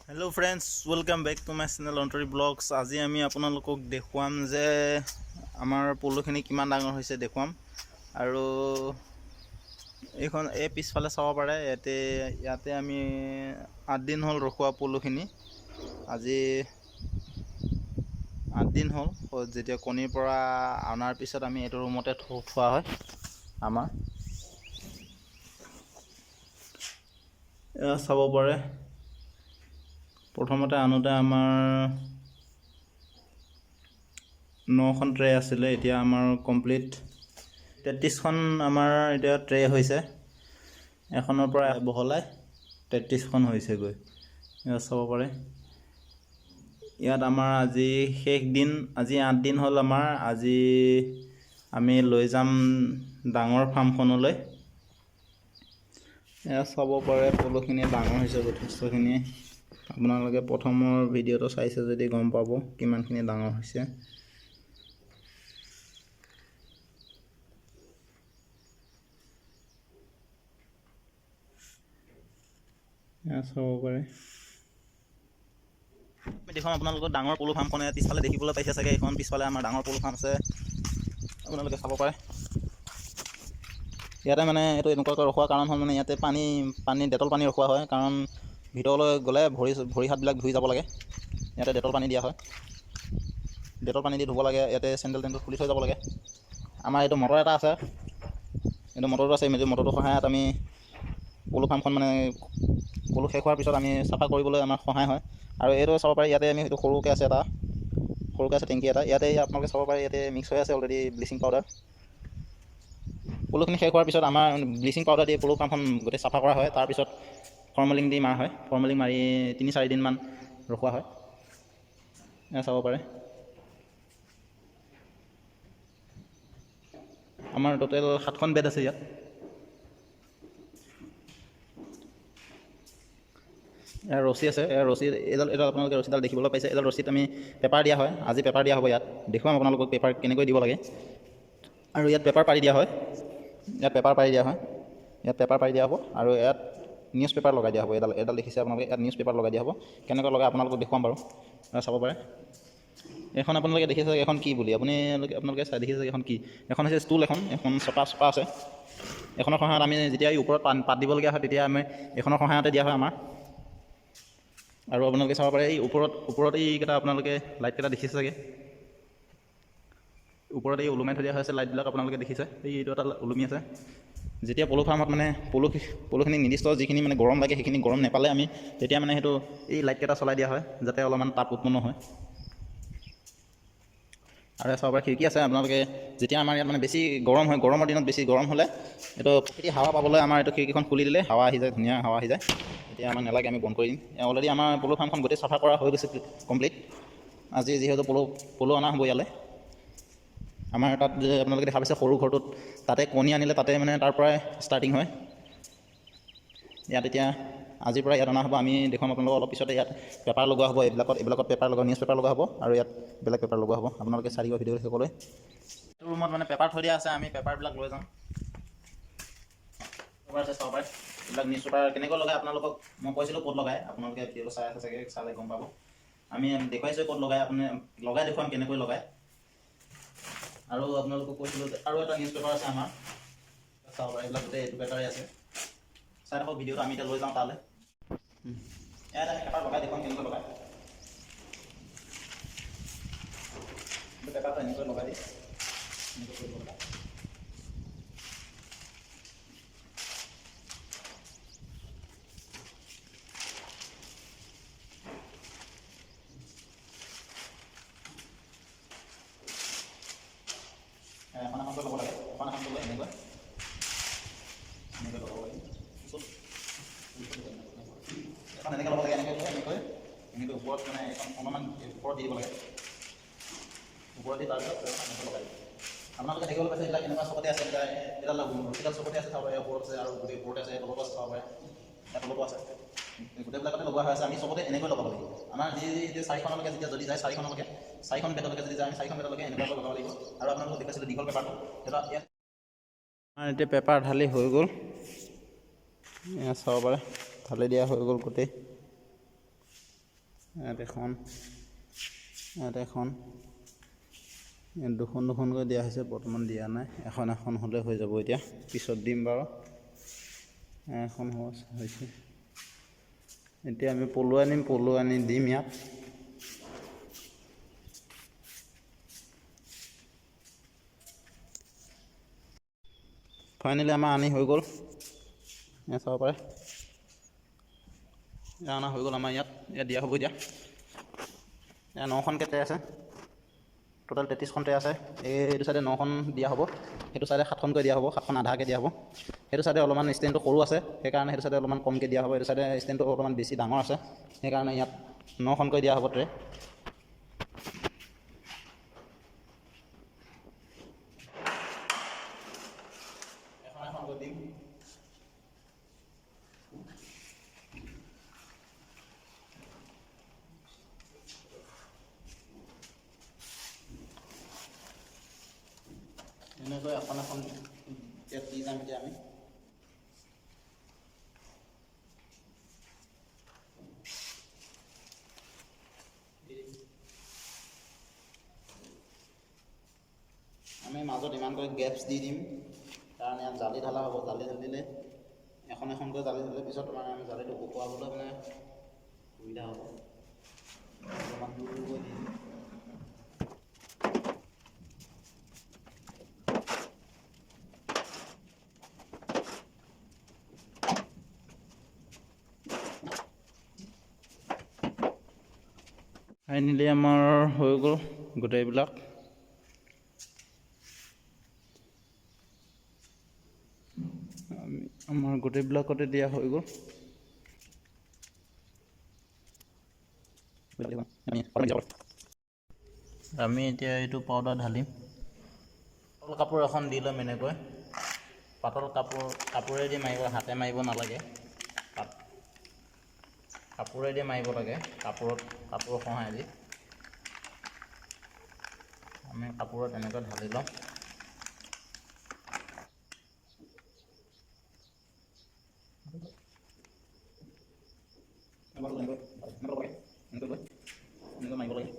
Hello friends, welcome back to my channel Antori blogs. আজি আমি আপোনালোকক দেখুৱাম যে আমাৰ পলুখিনি কিমান ডাঙৰ হৈছে দেখুৱাম। আৰু এই পিছফালে চাব পাৰে, ইয়াতে আমি 8 দিন হ'ল ৰখোৱা পলুখিনি। আজি 8 দিন হ'ল যেতিয়া কণীৰ পৰা অনাৰ পিছত আমি এইটো ৰুমতে থোৱা হয়। আমাৰ চাব পাৰে, প্ৰথমতে আনোতে আমাৰ 9খন ট্ৰে আছিলে, এতিয়া আমাৰ কমপ্লিট 33খন আমাৰ এতিয়া ট্ৰে হৈছে। এখনৰ পৰা বহলাই 33খন হৈছেগৈ। ইয়াত চাব পাৰে, ইয়াত আমাৰ আজি শেষ দিন। আজি 8 দিন হ'ল আমাৰ। আজি আমি লৈ যাম ডাঙৰ ফাৰ্মখনলৈ। এয়া চাব পাৰে, পলুখিনি ডাঙৰ হৈছে যথেষ্টখিনি। আপোনালোকে প্ৰথমৰ ভিডিঅ'টো চাইছে যদি গম পাব কিমানখিনি ডাঙৰ হৈছে। চাব পাৰে, দেখুৱাম আপোনালোকৰ ডাঙৰ পলু ফাৰ্মখন। পিছফালে দেখিবলৈ পাইছে চাগে, এইখন পিছফালে আমাৰ ডাঙৰ পলু ফাৰ্ম আছে। আপোনালোকে চাব পাৰে, ইয়াতে মানে এইটো এনেকুৱাকৈ ৰখোৱাৰ কাৰণ হ'ল মানে ইয়াতে পানী ডেটল পানী ৰখোৱা হয়, কাৰণ ভিতৰলৈ গ'লে ভৰি হাতবিলাক ধুই যাব লাগে। ইয়াতে ডেটল পানী দিয়া হয়, ডেটল পানী দি ধুব লাগে। ইয়াতে চেণ্ডেল খুলি থৈ যাব লাগে। আমাৰ এইটো মটৰ এটা আছে, মটৰটো সহায়ত আমি পলু ফাৰ্মখন মানে পলু শেষ হোৱাৰ পিছত আমি চাফা কৰিবলৈ আমাৰ সহায় হয়। আৰু এইটো চাব পাৰি, ইয়াতে আমি সেইটো সৰুকৈ আছে টেংকি এটা। ইয়াতে আপোনালোকে চাব পাৰে, ইয়াতে মিক্স হৈ আছে অলৰেডি ব্লিচিং পাউডাৰ। পলুখিনি শেষ হোৱাৰ পিছত আমাৰ ব্লিচিং পাউডাৰ দি পলু ফাৰ্মখন গোটেই চাফা কৰা হয়। তাৰপিছত ফৰ্মেলিন দি মাৰা হয়। ফৰ্মেলিন মাৰি 3-4 দিনমান ৰখোৱা হয়। এয়া চাব পাৰে, আমাৰ টোটেল 7খন বেড আছে ইয়াত। এয়া ৰছী আছে, এডাল আপোনালোকে ৰছীডাল দেখিবলৈ পাইছে। এডাল ৰছীত আমি পেপাৰ দিয়া হয়। আজি পেপাৰ দিয়া হ'ব ইয়াত। দেখুৱাম আপোনালোকক পেপাৰ কেনেকৈ দিব লাগে। আৰু ইয়াত পেপাৰ পাৰি দিয়া হয়। ইয়াত পেপাৰ পাৰি দিয়া হ'ব। আৰু ইয়াত নিউজ পেপাৰ লগাই দিয়া হ'ব। এডাল দেখিছে আপোনালোকে, ইয়াত নিউজ পেপাৰ লগাই দিয়া হ'ব। কেনেকৈ লগাই আপোনালোকক দেখুৱাম বাৰু, চাব পাৰে। এখন আপোনালোকে দেখিছে এখন কি বুলি আপোনালোকে চাই দেখিছে এখন কি। এখন হৈছে ষ্টুল, এখন চপা আছে। এখনৰ সহায়ত আমি যেতিয়া ওপৰত পাত দিবলগীয়া হয়, তেতিয়া আমি এখনৰ সহায়তে দিয়া হয় আমাৰ। আৰু আপোনালোকে চাব পাৰে, এই ওপৰত এইকেইটা আপোনালোকে লাইটকেইটা দেখিছে চাগে। ওপৰত এই ওলোমাই থৈ দিয়া হৈছে লাইটবিলাক, আপোনালোকে দেখিছে। এইটো এটা ওলমি আছে। যেতিয়া পলু ফাৰ্মত মানে পলুখিনি নিৰ্দিষ্ট যিখিনি মানে গৰম লাগে, সেইখিনি গৰম নাপালে আমি তেতিয়া মানে সেইটো এই লাইটকেইটা চলাই দিয়া হয়, যাতে অলপমান তাপ উৎপন্ন হয়। আৰু চাব পাৰে, খিৰিকী আছে। আপোনালোকে যেতিয়া আমাৰ ইয়াত মানে বেছি গৰম হয়, গৰমৰ দিনত বেছি গৰম হ'লে এইটো প্ৰকৃতিৰ হাৱা পাবলৈ আমাৰ এইটো খিৰিকীখন খুলি দিলে হাৱা আহি যায়, ধুনীয়া হাৱা আহি যায়। এতিয়া আমাৰ নালাগে, আমি বন্ধ কৰি দিম। অলৰেডি আমাৰ পলু ফাৰ্মখন গোটেই চাফা কৰা হৈ গৈছে কমপ্লিট। আজি যিহেতু পলু অনা হ'ব ইয়ালৈ। আমাৰ তাত যে আপোনালোকে দেখা পাইছে সৰু ঘৰটোত, তাতে কণী আনিলে, তাতে মানে তাৰ পৰাই ষ্টাৰ্টিং হয়। ইয়াত এতিয়া আজিৰ পৰা ইয়াত অনা হ'ব। আমি দেখুৱাম আপোনালোকক অলপ পিছতে। ইয়াত পেপাৰ লগোৱা হ'ব, এইবিলাকত পেপাৰ লগোৱা, নিউজ পেপাৰ লগোৱা হ'ব। আৰু ইয়াত বেলেগ পেপাৰ লগোৱা হ'ব। আপোনালোকে চাই দিব ভিডিঅ' সকলোৱে। এইটো ৰুমত মানে পেপাৰ থৈ দিয়া আছে, আমি পেপাৰবিলাক লৈ যাম। পেপাৰ আছে, চাব পাৰে। এইবিলাক নিউজ পেপাৰ কেনেকৈ লগাই আপোনালোকক মই কৈছিলোঁ ক'ত লগাই। আপোনালোকে ভিডিঅ'টো চাই আছে চাগে, চালে গম পাব। আমি দেখুৱাইছোঁ ক'ত লগাই, আপুনি লগাই দেখুৱাম কেনেকৈ লগায়। আৰু আপোনালোকক কৈছিলোঁ যে আৰু এটা নিউজ পেপাৰ আছে আমাৰ, চাব পাৰে। এইবিলাক গোটেই এইটো পেপাৰে আছে। চাই থাকক ভিডিঅ'টো, আমি এতিয়া লৈ যাওঁ তালৈ। ইয়াত আমি পেপাৰ লগাই দেখুৱাম কেনেকৈ লগায়। পেপাৰটো এনেকৈ লগাই দিম, এনেকৈ কৰিব লগাই। এখন এখনকৈ ল'ব লাগে, এখন এখনকৈ লৈ এনেকৈ ল'ব লাগে। এখন এনেকৈ ল'ব লাগে, এনেকৈ ওপৰত মানে এখন অলপমান ওপৰত দি দিব লাগে। ওপৰত দি তাৰপিছত এনেকৈ লগাই দিব। আপোনালোকে দেখিবলৈ পাইছে, এইবিলাক এনেকুৱা চকতে আছে। এডাল চকতে আছে, চাব পাৰে। ওপৰত আছে আৰু গোটেই ওপৰতে আছে, তলতো আছে, চাব পাৰে। ইয়াত তলতো আছে, গোটেইবিলাকতে লগোৱা হৈ আছে। আমি চবতে এনেকৈ লগাব লাগিব। আমাৰ যি 4খনলৈকে যেতিয়া যদি যায়, 4খন বেডলৈকে যদি যায়, আমি 4খন বেডলৈকে এনেকুৱাকৈ লগাব লাগিব। আৰু আপোনালোকক দেখাইছিলোঁ দীঘল পেপাৰটো। ইয়াত আমাৰ এতিয়া পেপাৰ ঢালি হৈ গ'ল। চাব পাৰে, ঢালি দিয়া হৈ গ'ল গোটেই। ইয়াত এখন, ইয়াত এখন, ইয়াত দুখন দুখনকৈ দিয়া হৈছে, বৰ্তমান দিয়া নাই। এখন এখন হ'লে হৈ যাব, এতিয়া পিছত দিম বাৰু। এখন হৈছে, এতিয়া আমি পলু আনিম, পলু আনি দিম ইয়াত। ফাইনেলি আমাৰ আনি হৈ গ'ল, ইয়াত চাব পাৰে। ইয়াত অনা হৈ গ'ল আমাৰ, ইয়াত দিয়া হ'ব এতিয়া। ইয়াত 9খনকৈ ট্ৰে আছে, টোটেল 33খন ট্ৰে আছে। এইটো চাইডে 9খন দিয়া হ'ব, সেইটো চাইডে 7খনকৈ দিয়া হ'ব, 7খন আধাকৈ দিয়া হ'ব। সেইটো চাইডে অলপমান ষ্টেণ্ডটো সৰু আছে, সেইকাৰণে সেইটো চাইডে অলপমান কমকৈ দিয়া হ'ব। এইটো চাইডে ষ্টেণ্ডটো অলপমান বেছি ডাঙৰ আছে, সেইকাৰণে ইয়াত 9খনকৈ দিয়া হ'ব ট্ৰে। এখন এখনকৈ দিম। এনেকৈ এখন এখন ইয়াত দি যাম এতিয়া আমি। আমি মাজত ইমানকৈ গেপছ দি দিম, কাৰণ ইয়াত জালি ঢালা হ'ব। জালি ঢালিলে এখন এখনকৈ জালি ঢালিলে পিছত মানে আমি জালিটো শুকুৱাবলৈ মানে সুবিধা হ'ব। অলপমান দূৰ দূৰকৈ দি দিম। ফাইনেলি আমাৰ হৈ গ'ল গোটেইবিলাক। আমাৰ গোটেইবিলাকতে দিয়া হৈ গ'ল। আমি এতিয়া এইটো পাউডাৰ ঢালিম। পাতল কাপোৰ এখন দি ল'ম এনেকৈ। পাতল কাপোৰেদি মাৰিব, হাতে মাৰিব নালাগে। কাপোৰেদি মাৰিব লাগে, কাপোৰৰ সহায়েদি। আমি কাপোৰত এনেকৈ ঢালি ল'ম। মাৰিব লাগে।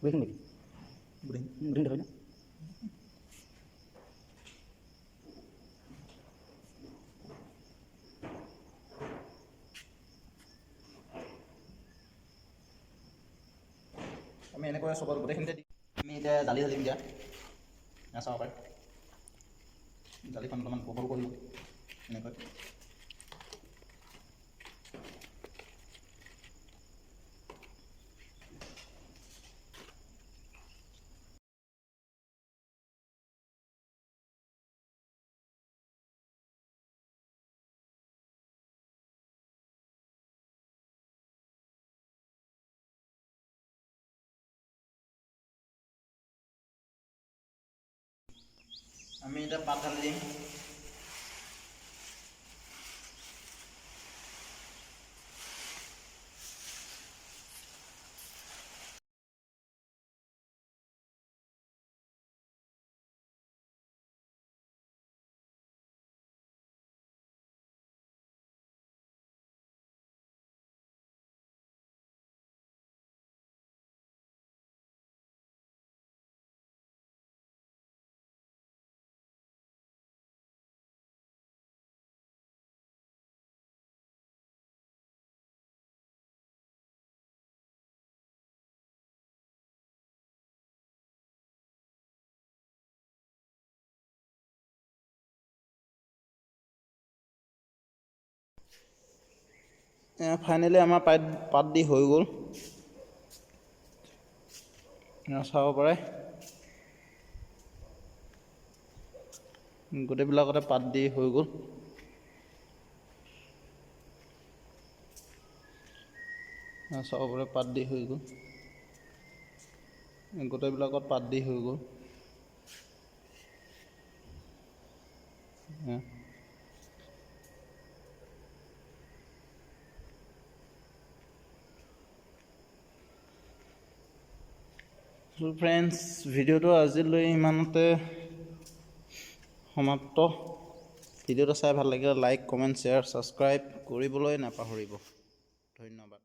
Breaking lagi. Breaking dah banyak. আমি এনেকৈ চবত গোটেইখিনিতে দি আমি এতিয়া জালি ঢালিম দিয়া। চাব পাৰে জালিখন অলপমান বহল কৰিলোঁ এনেকৈ। আমি এতিয়া পাত ঢালি দিম। ফাইনেলি আমাৰ পাত দি হৈ গ'ল। চাব পাৰে গোটেইবিলাকতে পাত দি হৈ গ'ল। চাব পাৰে পাত দি হৈ গ'ল, গোটেইবিলাকত পাত দি হৈ গ'ল। ফ্ৰেণ্ডছ, ভিডিঅ'টো আজিলৈ ইমানতে সমাপ্ত। ভিডিঅ'টো চাই ভাল লাগিলে লাইক, কমেণ্ট, শ্বেয়াৰ, ছাবস্ক্ৰাইব কৰিবলৈ নাপাহৰিব। ধন্যবাদ।